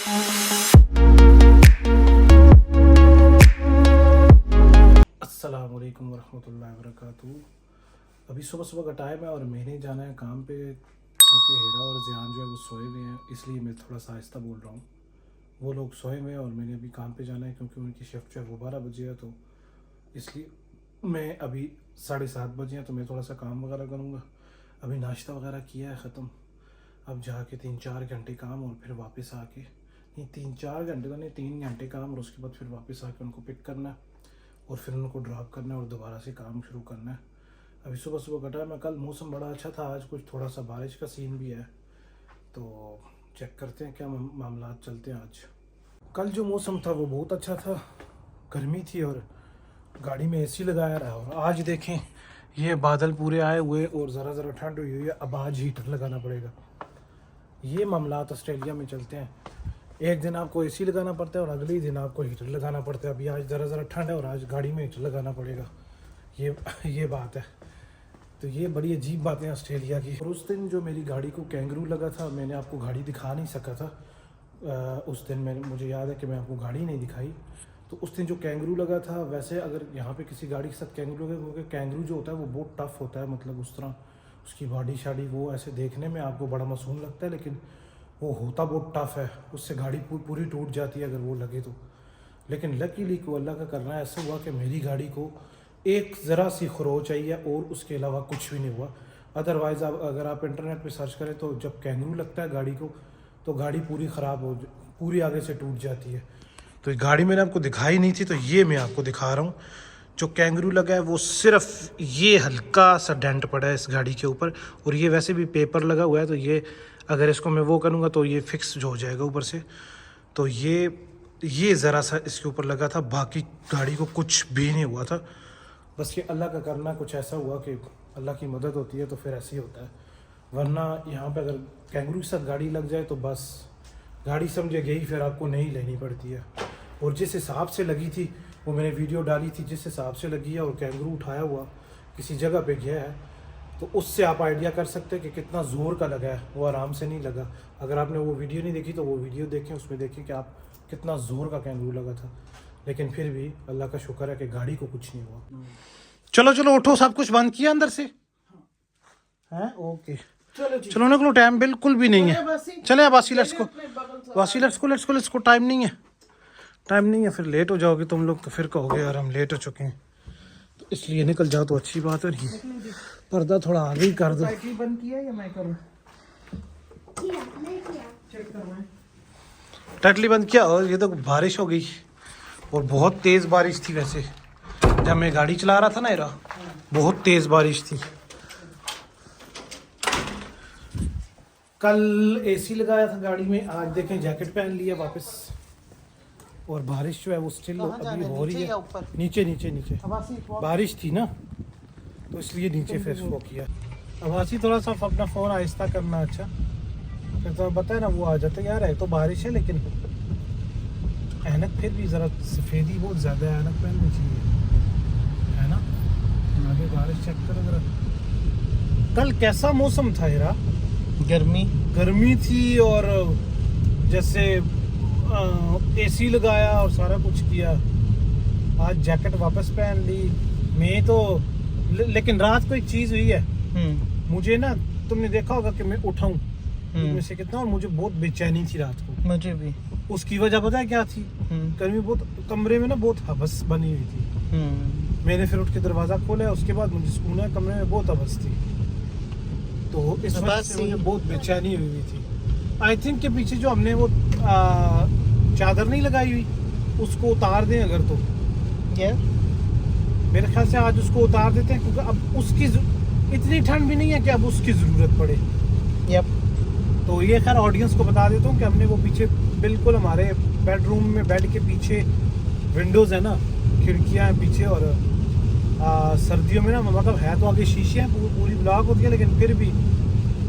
अस्सलामुअलैकुम वरहमतुल्लाहि वबरकातुहू। अभी सुबह सुबह का टाइम है और मैंने जाना है काम पे, क्योंकि हीरा और ज़ियान जो है वो सोए हुए हैं, इसलिए मैं थोड़ा सा आहिस्ता बोल रहा हूँ। वो लोग सोए हुए हैं और मैंने अभी काम पे जाना है, क्योंकि उनकी शिफ्ट जो है वो 12 बजे है, तो इसलिए मैं अभी 7:30 बजे हैं, तो मैं थोड़ा सा काम वगैरह करूँगा। अभी नाश्ता वगैरह किया है ख़त्म, अब जाके 3-4 घंटे काम और फिर वापस आके, नहीं 3-4 घंटे तो नहीं, 3 घंटे काम और उसके बाद फिर वापस आके उनको पिक करना है और फिर उनको ड्रॉप करना है और दोबारा से काम शुरू करना है। अभी सुबह सुबह का टाइम है। कल मौसम बड़ा अच्छा था, आज कुछ थोड़ा सा बारिश का सीन भी है, तो चेक करते हैं क्या मामला चलते हैं आज। कल जो मौसम था वो बहुत अच्छा था, गर्मी थी और गाड़ी में एसी लगाया रहा, और आज देखें ये बादल पूरे आए हुए और ज़रा ज़रा ठंड हुई हुई है। अब आज हीटर लगाना पड़ेगा। ये मामलात ऑस्ट्रेलिया में चलते हैं, एक दिन आपको एसी लगाना पड़ता है और अगले ही दिन आपको हीटर लगाना पड़ता है। अभी आज ज़रा ज़रा ठंड है और आज गाड़ी में हीटर लगाना पड़ेगा, ये बात है। तो ये बड़ी अजीब बातें हैं ऑस्ट्रेलिया की। और उस दिन जो मेरी गाड़ी को कैंगरू लगा था, मैंने आपको गाड़ी दिखा नहीं सका था। उस दिन मुझे याद है कि मैं आपको गाड़ी नहीं दिखाई। तो उस दिन जो कैंगरू लगा था, वैसे अगर यहाँ पे किसी गाड़ी के साथ कैंगरू लगे, क्योंकि कैंगरू जो होता है वो बहुत टफ होता है, मतलब उस तरह उसकी बॉडी शाडी वो ऐसे देखने में आपको बड़ा मासूम लगता है, लेकिन वो होता बहुत टफ है। उससे गाड़ी पूरी टूट जाती है अगर वो लगे तो। लेकिन लकीली को अल्लाह का करना ऐसा हुआ कि मेरी गाड़ी को एक ज़रा सी खरोच आई है और उसके अलावा कुछ भी नहीं हुआ। अदरवाइज़ अगर आप इंटरनेट पे सर्च करें तो जब कैंगरू लगता है गाड़ी को, तो गाड़ी पूरी ख़राब पूरी आगे से टूट जाती है। तो ये गाड़ी मैंने आपको दिखाई नहीं थी, तो ये मैं आपको दिखा रहा हूँ। जो कैंगरू लगा है वो सिर्फ ये हल्का सा डेंट पड़ा है इस गाड़ी के ऊपर, और ये वैसे भी पेपर लगा हुआ है, तो ये अगर इसको मैं वो करूँगा तो ये फिक्स जो हो जाएगा ऊपर से। तो ये ज़रा सा इसके ऊपर लगा था, बाकी गाड़ी को कुछ भी नहीं हुआ था। बस ये अल्लाह का करना कुछ ऐसा हुआ कि अल्लाह की मदद होती है तो फिर ऐसे ही होता है। वरना यहाँ पे अगर कैंगरू के साथ गाड़ी लग जाए तो बस गाड़ी समझे गई, फिर आपको नहीं लेनी पड़ती है। और जिस हिसाब से लगी थी वो मैंने वीडियो डाली थी, जिस हिसाब से लगी है और कैंगरू उठाया हुआ किसी जगह पे गया है, तो उससे आप आइडिया कर सकते हैं कि कितना ज़ोर का लगा है। वो आराम से नहीं लगा। अगर आपने वो वीडियो नहीं देखी तो वो वीडियो देखें, उसमें देखें कि आप कितना ज़ोर का कैंगरू लगा था। लेकिन फिर भी अल्लाह का शुक्र है कि गाड़ी को कुछ नहीं हुआ। चलो उठो, सब कुछ बंद किया अंदर से हैं? ओके चलो निकलो, टाइम बिल्कुल भी नहीं है। चले वासी लेट्स को टाइम नहीं है, फिर लेट हो जाओगे तुम लोग, तो फिर कहोगे यार हम लेट हो चुके हैं, तो इसलिए निकल जाओ तो अच्छी बात है। पर्दा थोड़ा आगे ही कर दो। बंद किया या मैं करूं? टटली बंद किया। और ये तो बारिश हो गई, और बहुत तेज़ बारिश थी। वैसे जब मैं गाड़ी चला रहा था ना यार, बहुत तेज़ बारिश थी। कल एसी लगाया था गाड़ी में, आज देखें जैकेट पहन लिया वापस, और बारिश जो है वो स्टिल अभी हो रही है। नीचे बारिश थी ना, तो इसलिए नीचे फिर वो किया। अवासी थोड़ा सा अपना फ़ोन आहिस्ता करना, अच्छा फिर तो बताए ना वो आ जाते यार। है तो बारिश है, लेकिन ऐनक फिर भी ज़रा सफ़ेदी बहुत ज़्यादा है, ऐनक पहननी चाहिए, है ना। आगे बारिश चेक करो ज़रा। कल कैसा मौसम था यार? गर्मी थी, और जैसे एसी लगाया और सारा कुछ किया। आज जैकेट वापस पहन ली मैं तो। लेकिन रात को एक चीज़ हुई है, मुझे ना, तुमने देखा होगा कि मैं उठाऊं में से कितना, और मुझे बहुत बेचैनी थी रात को। मुझे भी। उसकी वजह पता है क्या थी? गर्मी बहुत, कमरे में ना बहुत हवस बनी हुई थी। मैंने फिर उठ के दरवाज़ा खोला, उसके बाद मुझे सुकून है, कमरे में बहुत हवस थी, तो इस वजह से मुझे बहुत बेचैनी हुई थी। आई थिंक के पीछे जो हमने वो चादर नहीं लगाई हुई, उसको उतार दें अगर, तो मेरे ख्याल से आज उसको उतार देते हैं, क्योंकि अब उसकी इतनी ठंड भी नहीं है कि अब उसकी ज़रूरत पड़े। तो ये खैर ऑडियंस को बता देता हूँ कि हमने वो पीछे बिल्कुल हमारे बेडरूम में, बेड के पीछे विंडोज़ है ना, खिड़कियाँ हैं पीछे, और सर्दियों में ना, मतलब है तो आगे शीशे हैं, पूरी ब्लॉक होती है, लेकिन फिर भी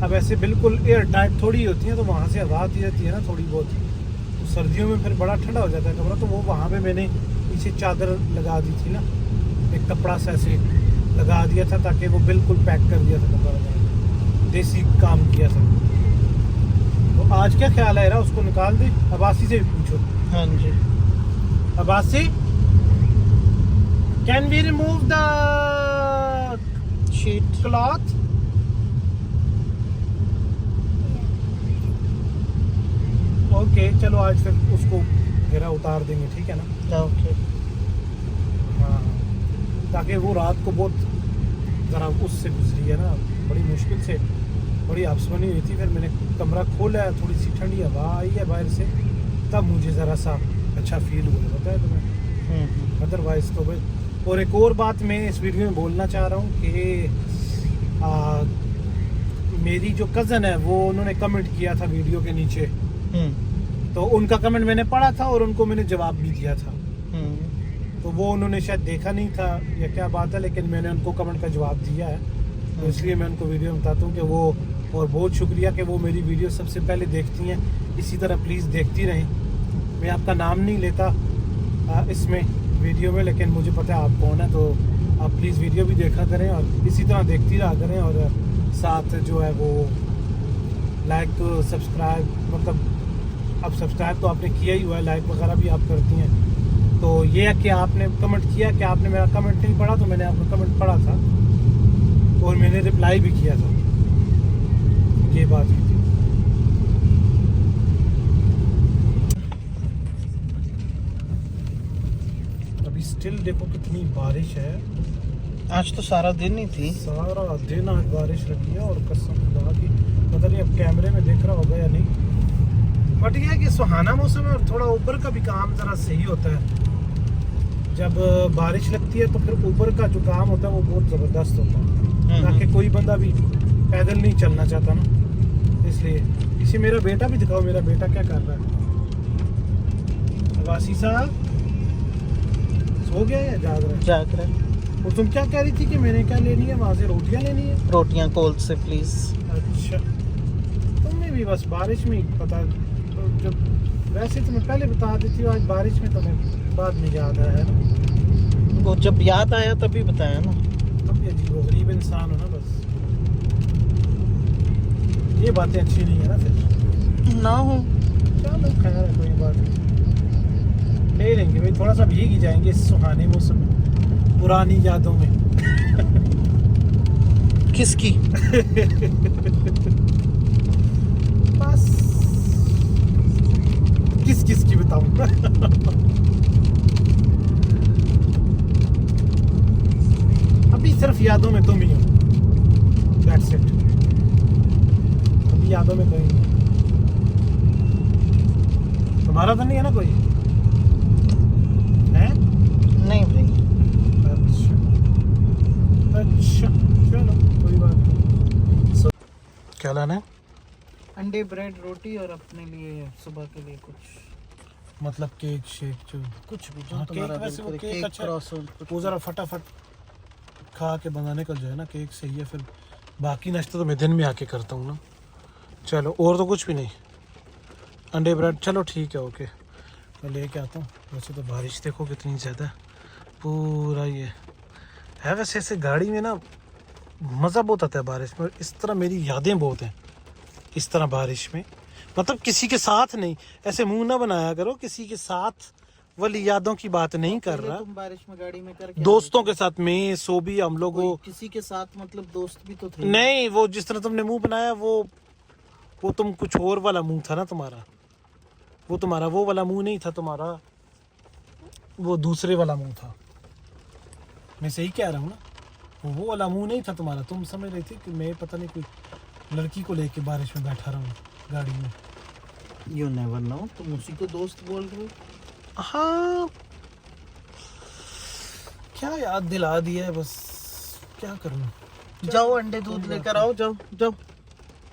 अब ऐसे बिल्कुल एयर टाइट थोड़ी होती हैं, तो वहाँ से हवा आती रहती है ना थोड़ी बहुत। तो सर्दियों में फिर बड़ा ठंडा हो जाता है कमरा, तो वो वहाँ पे मैंने पीछे चादर लगा दी थी ना, एक कपड़ा सा ऐसे लगा दिया था, ताकि वो बिल्कुल पैक कर दिया था कपड़ा लगा, देसी काम किया था। तो आज क्या ख्याल है, उसको निकाल दे, अब्बासी से भी पूछो। हाँ जी, Abbasi, can we remove the sheet. Cloth? Okay चलो, आज फिर उसको घेरा उतार देंगे, ठीक है ना। ओके। हाँ, ताकि वो रात को बहुत ज़रा उससे गुजरी है ना, बड़ी मुश्किल से, बड़ी आपस बनी हुई थी। फिर मैंने कमरा खोला, थोड़ी सी ठंडी हवा आई है बाहर से, तब मुझे ज़रा सा अच्छा फील हुआ, पता है तुम्हें। अदरवाइज़ तो भाई। और एक और बात मैं इस वीडियो में बोलना चाह रहा हूँ कि मेरी जो कज़न है वो, उन्होंने कमेंट किया था वीडियो के नीचे, तो उनका कमेंट मैंने पढ़ा था और उनको मैंने जवाब भी दिया था। तो वो उन्होंने शायद देखा नहीं था या क्या बात है, लेकिन मैंने उनको कमेंट का जवाब दिया है, तो इसलिए मैं उनको वीडियो में बताता हूँ कि वो, और बहुत शुक्रिया कि वो मेरी वीडियो सबसे पहले देखती हैं। इसी तरह प्लीज़ देखती रहें। मैं आपका नाम नहीं लेता इसमें वीडियो में, लेकिन मुझे पता है आप कौन है, तो आप प्लीज़ वीडियो भी देखा करें और इसी तरह देखती रहा करें। और साथ जो है वो लाइक सब्सक्राइब, मतलब अब सब्सक्राइब तो आपने किया ही हुआ है, लाइक वगैरह भी आप करती हैं। तो ये है कि आपने कमेंट किया, कि आपने मेरा कमेंट नहीं पढ़ा, तो मैंने आपका कमेंट पढ़ा था और मैंने रिप्लाई भी किया था, ये बात हुई थी। अभी स्टिल देखो कितनी बारिश है। आज तो सारा दिन ही थी। सारा दिन आज बारिश लगी है, और कसम खुदा की पता नहीं अब कैमरे में देख रहा होगा या नहीं, बट ये है कि सुहाना मौसम है और थोड़ा ऊपर का भी काम ज़रा सही होता है। जब बारिश लगती है तो फिर ऊपर का जो काम होता है वो बहुत ज़बरदस्त होता है, ताकि कोई बंदा भी पैदल नहीं चलना चाहता ना, इसलिए। इसी मेरा बेटा भी दिखाओ, मेरा बेटा क्या कर रहा है। अब्बासी साहब सो गया या जाग रहा है? जाग रहा है। और तुम क्या कह रही थी कि मैंने क्या लेनी है, वहाँ से रोटियाँ लेनी है? रोटियां कोल से प्लीज। अच्छा, तुम्हें भी बस बारिश में ही पता, तो जब वैसे तुम्हें पहले बता देती हो, आज बारिश में तुम्हें बाद में याद आया है ना। वो जब याद आया तभी बताया ना। अब ये अजीब इंसान हो ना, बस ये बातें अच्छी नहीं है ना फिर। ना हो। चलो खैर है, कोई बात नहीं, ले लेंगे भाई, थोड़ा सा भीग ही जाएंगे इस सुहाने मौसम में, पुरानी यादों में। किसकी? बस किस की बताऊं। अभी सिर्फ यादों में तुम ही हो, दैट्स इट। अभी यादों में कोई नहीं, तुम्हारा तो नहीं है ना कोई है? नहीं भाई। अच्छा चलो कोई बात नहीं। क्या लाना है? अंडे, ब्रेड, रोटी और अपने लिए सुबह के लिए कुछ, मतलब केक शेक जो कुछ भी जो हाँ, तुम्हारा केक वैसे दिल वो करे, केक केक, अच्छा, क्रॉसोन, कुछ वो ज़रा फटाफट खा के बना निकल जाए ना, केक सही है। फिर बाकी नाश्ता तो मैं दिन में आके करता हूँ ना। चलो और तो कुछ भी नहीं, अंडे ब्रेड, चलो ठीक है ओके, मैं लेके आता हूँ। वैसे तो बारिश देखो कितनी ज़्यादा, पूरा ये है। वैसे ऐसे गाड़ी में ना मज़ा बहुत आता है बारिश में, इस तरह मेरी यादें बहुत हैं इस तरह बारिश में। मतलब किसी के साथ नहीं, ऐसे मुंह ना बनाया करो, किसी के साथ वाली यादों की बात नहीं कर रहा। तुम बारिश में गाड़ी में कर दोस्तों के साथ, मैं सोबी, हम लोग, किसी के साथ, मतलब दोस्त भी तो थे। नहीं, वो जिस तरह तुमने मुंह बनाया वो तुम कुछ और वाला मुंह था ना तुम्हारा, वो तुम्हारा वो वाला मुंह नहीं था तुम्हारा, वो दूसरे वाला मुंह था। मैं सही कह रहा हूँ ना, वो वाला मुंह नहीं था तुम्हारा। तुम समझ रही थी कि मैं पता नहीं कोई लड़की को लेके बारिश में बैठा रहा हूँ गाड़ी में। यू नेवर नो, तुम उसी को दोस्त बोल रहे हो। हाँ, क्या याद दिला दिया है, बस क्या करूँ। जाओ अंडे दूध लेकर आओ, जाओ जाओ।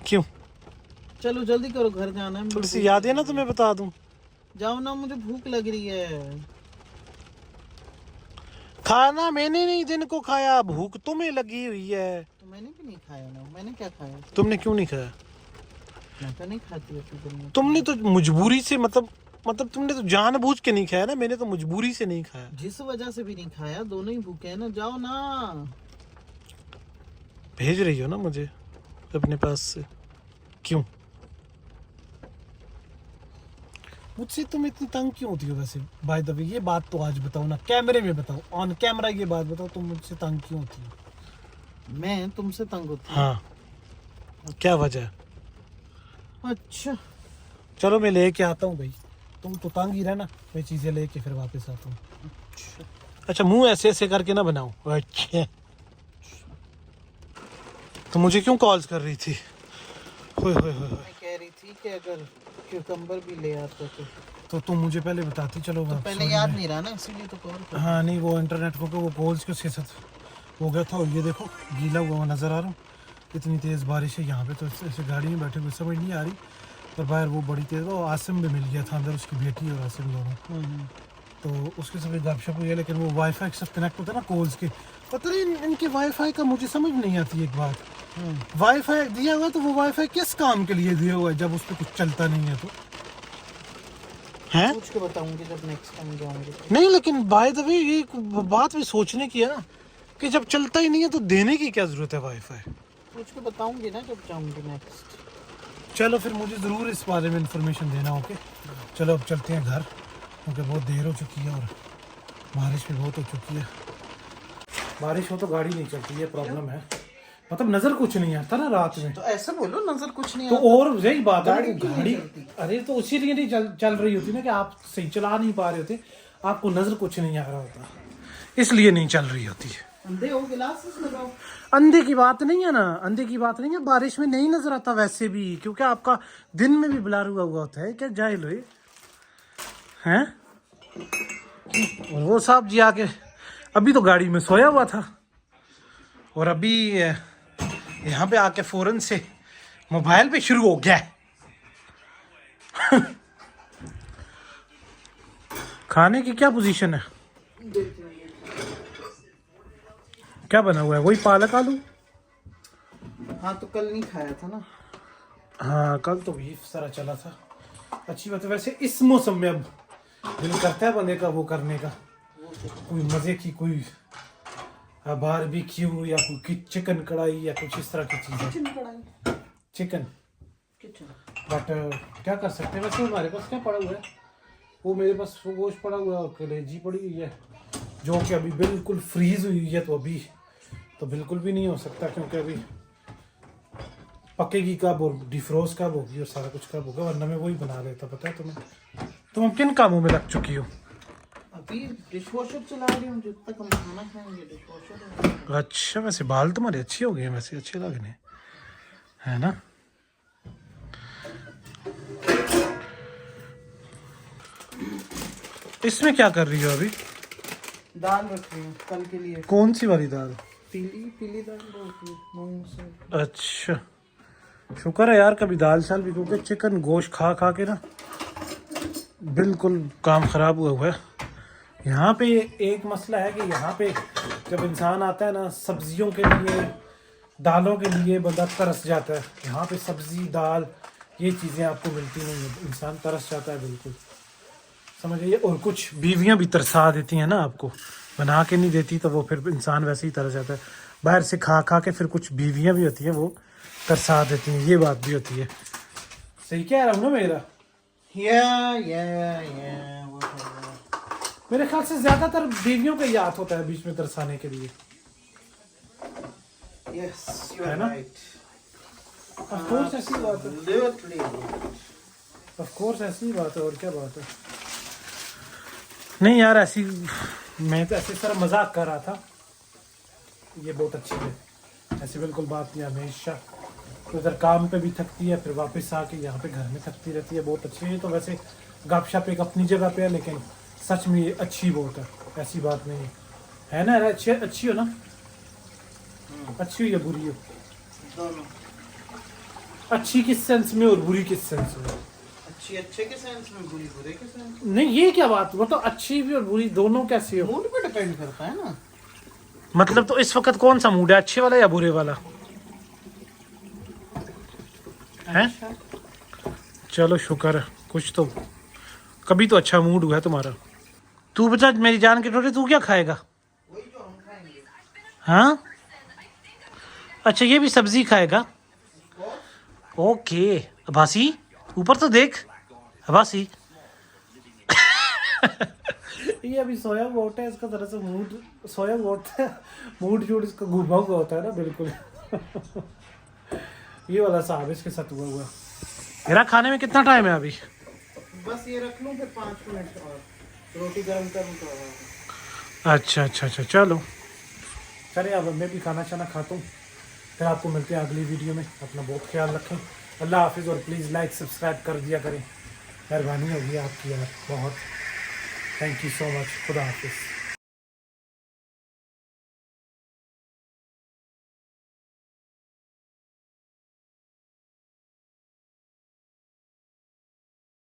क्यों? चलो जल्दी करो, घर जाना है। थोड़ी सी याद है ना, तुम्हें बता दूं। जाओ ना, मुझे भूख लग रही है। खाना मैंने नहीं दिन को खाया, भूख तुम्हें लगी हुई है। तो मैंने भी नहीं खाया ना, मैंने क्या खाया? तुमने क्यों नहीं खाया? मैं तो नहीं खाती ऐसे दिन में। तुमने तो मजबूरी से, मतलब तुमने तो जानबूझ के नहीं खाया ना, मैंने तो मजबूरी से नहीं खाया। जिस वजह से भी नहीं खाया, दोनों ही भूखे हैं ना। जाओ ना। भेज रही हो ना मुझे अपने पास से, क्यों? मुझसे तुम इतनी तंग क्यों होती हो वैसे? बाय द वे ये बात तो आज बताओ ना, कैमरे में बताओ, ऑन कैमरा ये बात बताओ, तुम मुझसे तंग क्यों होती हो? मैं तुमसे तंग होती हूँ? हाँ, क्या वजह है? अच्छा, चलो मैं लेके आता हूँ भाई, तुम तो तंग ही रहना, मैं चीज़ें लेके फिर वापस आता हूँ। अच्छा, मुंह ऐसे ऐसे करके ना बनाओ। अच्छा, तो मुझे क्यों कॉल्स कर रही थी? होय होय होय। मैं कह रही थी कि अगर क्यूकम्बर भी ले आता तो तो तुम मुझे पहले बताती। चलो तो आप पहले sorry, याद मैं- नहीं रहा ना, इसीलिए तो कॉल कर। हाँ नहीं, वो इंटरनेट को वो कॉल्स के साथ हो गया था। और ये देखो गीला हुआ नज़र आ रहा हूँ, इतनी तेज़ बारिश है यहाँ पे, तो ऐसे गाड़ी में बैठे हुए समझ नहीं आ रही। पर बाहर वो बड़ी तेज़, वो आसिम भी मिल गया था अंदर, उसकी बेटी और आसिम दोनों। तो उसके साथ गपशप हुई है, लेकिन वो वाईफाई के साथ कनेक्ट होता है ना कॉल्स के। पता नहीं इनके वाईफाई का मुझे समझ नहीं आती एक बात। वाईफाई दिया हुआ है तो वो वाईफाई किस काम के लिए दिया हुआ है जब उस पर कुछ चलता नहीं है तो? हैं? पूछ के बताऊंगी जब नेक्स्ट टाइम जाऊंगी। नहीं, लेकिन बाय द वे ये बात भी सोचने की है ना कि जब चलता ही नहीं है तो देने की क्या जरूरत है वाईफाई? पूछ के बताऊंगी ना जब जाऊंगी नेक्स्ट। चलो फिर मुझे ज़रूर इस बारे में इंफॉर्मेशन देना। ओके, चलो अब चलते हैं घर, क्योंकि बहुत देर हो चुकी है और बारिश भी बहुत हो चुकी है। बारिश हो तो गाड़ी नहीं चलती, ये प्रॉब्लम है। मतलब नज़र कुछ नहीं आता ना रात में, तो ऐसा बोलो, नजर कुछ नहीं तो आता। और यही बात है गाड़ी कि क्यों नहीं गाड़ी, चलती? अरे तो इसीलिए नहीं चल रही होती ना कि आप सही चला नहीं पा रहे होते, आपको नज़र कुछ नहीं आ रहा होता, इसलिए नहीं चल रही होती है। अंधे हो, गिलासेस लगाओ। अंधे की बात नहीं है ना, अंधे की बात नहीं है, बारिश में नहीं नजर आता वैसे भी, क्योंकि आपका दिन में भी ब्लर हुआ हुआ होता है। क्या जाहिल हुए हैं? और वो साहब जी आके अभी तो गाड़ी में सोया हुआ था, और अभी यहाँ पे आके फौरन से मोबाइल पे शुरू हो गया है। खाने की क्या पोजीशन है? क्या बना हुआ है? वही पालक आलू? हाँ, तो कल नहीं खाया था ना। हाँ, कल तो बीफ सारा चला था। अच्छी बात है। वैसे इस मौसम में अब दिल करता है बंदे का वो करने का, कोई मजे की, कोई बारबेक्यू या कोई चिकन कढ़ाई या कुछ इस तरह की चीजें। चिकन बट क्या कर सकते हैं। वैसे हमारे पास क्या पड़ा हुआ है, वो मेरे पास वो गोश्त पड़ा हुआ है और कलेजी पड़ी हुई है, जो कि अभी बिल्कुल फ्रीज हुई है। तो अभी तो बिल्कुल भी नहीं हो सकता, क्योंकि अभी पकेगी कब और डिफ्रोज कब होगी और सारा कुछ कब होगा, वरना मैं वही बना लेता। पता है तुम्हें? तुम किन कामों में लग चुकी हो? अभी डिशवॉशर चला रही हूँ, जब तक हम खाना खाएंगे डिशवॉशर। अच्छा, वैसे बाल तुम्हारे अच्छे हो गए हैं, वैसे अच्छे लग रहे हैं, है ना? इसमें क्या कर रही हो अभी? दाल रख रही हूँ कल के लिए। कौन सी वाली दाल? पीली पीली दाल होती है, मूंग से। अच्छा, शुक्र है यार कभी दाल शाल भी, क्योंकि चिकन गोश्त खा खा के ना बिल्कुल काम ख़राब हुआ हुआ है। यहाँ पे एक मसला है कि यहाँ पे जब इंसान आता है ना सब्जियों के लिए, दालों के लिए, बंदा तरस जाता है। यहाँ पे सब्जी दाल ये चीज़ें आपको मिलती नहीं है, इंसान तरस जाता है बिल्कुल, समझिए। और कुछ बीवियाँ भी तरसा देती हैं ना आपको, बना के नहीं देती, तो वो फिर इंसान वैसे ही तरस जाता है। बाहर से खा खा के फिर कुछ बीवियाँ भी होती हैं वो तरसा देती हैं, ये बात भी होती है। सही कह रहा हूँ ना मेरा? मेरे ख्याल से ज्यादातर बीवियों का याद होता है बीच में तरसाने के लिए, है ना? ऑफ कोर्स ऐसी बात है, ऑफ कोर्स ऐसी बात है, और क्या बात है। नहीं यार ऐसी, मैं तो ऐसे सारा मजाक कर रहा था। ये बहुत अच्छी है, ऐसी बिल्कुल बात नहीं। हमेशा तो उधर काम पे भी थकती है, फिर वापस आके यहाँ पे घर में थकती रहती है, बहुत अच्छी है। तो वैसे गपशप एक अपनी जगह पे है, लेकिन सच में ये अच्छी बहुत है, ऐसी बात नहीं है ना? अच्छी अच्छी हो ना? अच्छी हो या बुरी हो? दोनों। अच्छी किस सेंस में और बुरी किस सेंस में? अच्छी अच्छे के सेंस में, बुरी बुरे के सेंस में। नहीं, ये क्या बात, वो तो अच्छी भी और बुरी दोनों कैसे हो? मूड पे डिपेंड करता है ना। मतलब तो इस वक्त कौन सा मूड है, अच्छे वाला या बुरे वाला है? चलो शुक्र है, कुछ तो कभी तो अच्छा मूड हुआ है तुम्हारा। तू बता मेरी जान के टोटे, तू क्या खाएगा? वही जो हम खाएंगे। हाँ, अच्छा ये भी सब्जी खाएगा? ओके। अबासी ऊपर तो देख, अबासी ये अभी सोया हुआ होता है, इसका तरह से मूड सोया हुआ होता है, मूड शूड इसका घूमा हुआ होता है ना बिल्कुल। ये वाला साहब इसके साथ हुआ हुआ। मेरा खाने में कितना टाइम है अभी? बस ये रख लूं फिर 5 मिनट और रोटी गर्म करूं तो। अच्छा अच्छा अच्छा, चलो चलिए अब मैं भी खाना शाना खाता हूँ, फिर आपको मिलते हैं अगली वीडियो में। अपना बहुत ख्याल रखें। अल्लाह हाफिज़, और प्लीज़ लाइक सब्सक्राइब कर दिया करें, मेहरबानी होगी आपकी यार बहुत। Thank you so much. खुदा हाफिज़।